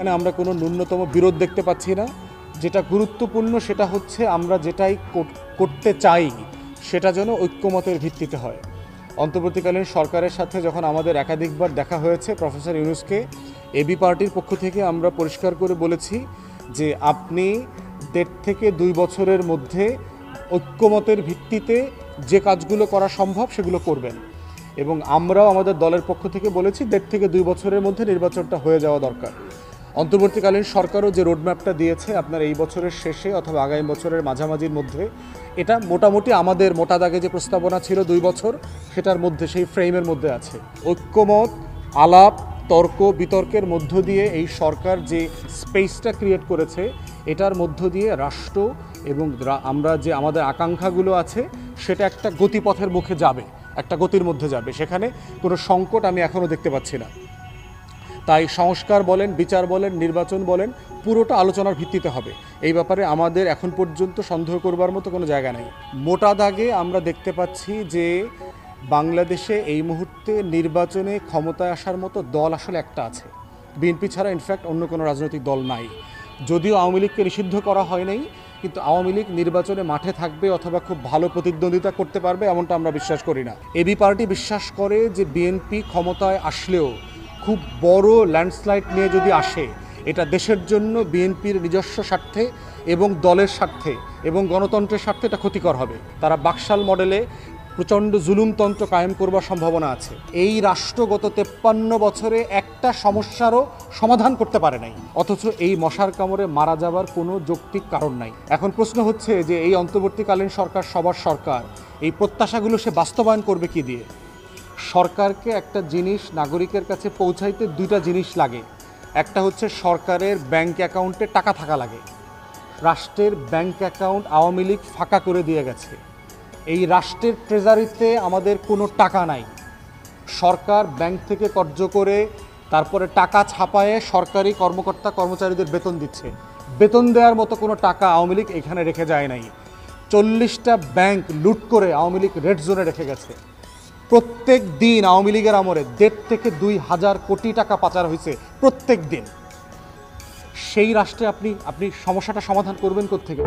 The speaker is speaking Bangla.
এখানে আমরা কোনো ন্যূনতম বিরোধ দেখতে পাচ্ছি না। যেটা গুরুত্বপূর্ণ সেটা হচ্ছে আমরা যেটাই করতে চাই সেটা যেন ঐক্যমতের ভিত্তিতে হয়। অন্তর্বর্তীকালীন সরকারের সাথে যখন আমাদের একাধিকবার দেখা হয়েছে প্রফেসর ইউনূসকে, এবি পার্টির পক্ষ থেকে আমরা পরিষ্কার করে বলেছি যে আপনি 1.5 থেকে 2 বছরের মধ্যে ঐক্যমতের ভিত্তিতে যে কাজগুলো করা সম্ভব সেগুলো করবেন। এবং আমরাও আমাদের দলের পক্ষ থেকে বলেছি 1.5 থেকে 2 বছরের মধ্যে নির্বাচনটা হয়ে যাওয়া দরকার। অন্তর্বর্তীকালীন সরকারও যে রোডম্যাপটা দিয়েছে আপনার এই বছরের শেষে অথবা আগামী বছরের মাঝামাঝির মধ্যে, এটা মোটামুটি আমাদের মোটা দাগে যে প্রস্তাবনা ছিল 2 বছর সেটার মধ্যে, সেই ফ্রেমের মধ্যে আছে। ঐক্যমত, আলাপ, তর্ক বিতর্কের মধ্য দিয়ে এই সরকার যে স্পেসটা ক্রিয়েট করেছে এটার মধ্য দিয়ে রাষ্ট্র এবং আমরা যে আমাদের আকাঙ্ক্ষাগুলো আছে সেটা একটা গতিপথের মুখে যাবে, একটা গতির মধ্যে যাবে। সেখানে কোনো সংকট আমি এখনও দেখতে পাচ্ছি না। তাই সংস্কার বলেন, বিচার বলেন, নির্বাচন বলেন, পুরোটা আলোচনার ভিত্তিতে হবে। এই ব্যাপারে আমাদের এখন পর্যন্ত সন্দেহ করবার মতো কোনো জায়গা নেই। মোটা দাগে আমরা দেখতে পাচ্ছি যে বাংলাদেশে এই মুহূর্তে নির্বাচনে ক্ষমতায় আসার মতো দল আসলে একটা আছে। বিএনপি ছাড়া ইনফ্যাক্ট অন্য কোনো রাজনৈতিক দল নাই। যদিও আওয়ামী লীগকে নিষিদ্ধ করা হয় নাই, কিন্তু আওয়ামী লীগ নির্বাচনে মাঠে থাকবে অথবা খুব ভালো প্রতিদ্বন্দ্বিতা করতে পারবে এমনটা আমরা বিশ্বাস করি না। এবি পার্টি বিশ্বাস করে যে বিএনপি ক্ষমতায় আসলেও খুব বড় ল্যান্ডস্লাইড নিয়ে যদি আসে, এটা দেশের জন্য বিএনপির নিজস্ব স্বার্থে এবং দলের স্বার্থে এবং গণতন্ত্রের স্বার্থে এটা ক্ষতিকর হবে। তারা বাকশাল মডেলে প্রচণ্ড জুলুমতন্ত্র কায়েম করবার সম্ভাবনা আছে। এই রাষ্ট্র গত 53 বছরে একটা সমস্যারও সমাধান করতে পারে নাই, অথচ এই মশার কামড়ে মারা যাবার কোনো যৌক্তিক কারণ নাই। এখন প্রশ্ন হচ্ছে যে এই অন্তর্বর্তীকালীন সরকার সবার সরকার, এই প্রত্যাশাগুলো সে বাস্তবায়ন করবে কি দিয়ে? সরকারকে একটা জিনিস নাগরিকের কাছে পৌঁছাইতে 2টা জিনিস লাগে। একটা হচ্ছে সরকারের ব্যাংক অ্যাকাউন্টে টাকা থাকা লাগে। রাষ্ট্রের ব্যাংক অ্যাকাউন্ট আওয়ামী লীগ ফাঁকা করে দিয়ে গেছে। এই রাষ্ট্রের ট্রেজারিতে আমাদের কোনো টাকা নাই। সরকার ব্যাংক থেকে কর্জ করে তারপরে টাকা ছাপায়ে সরকারি কর্মকর্তা কর্মচারীদের বেতন দিচ্ছে। বেতন দেওয়ার মতো কোনো টাকা আওয়ামী লীগ এখানে রেখে যায় নাই। 40টা ব্যাংক লুট করে আওয়ামী লীগ রেড জোনে রেখে গেছে। প্রত্যেক দিন আওয়ামী লীগের আমলে 1.5 থেকে 2 হাজার কোটি টাকা পাচার হয়েছে প্রত্যেক দিন। সেই রাষ্ট্রে আপনি সমস্যাটা সমাধান করবেন কোত্থেকে?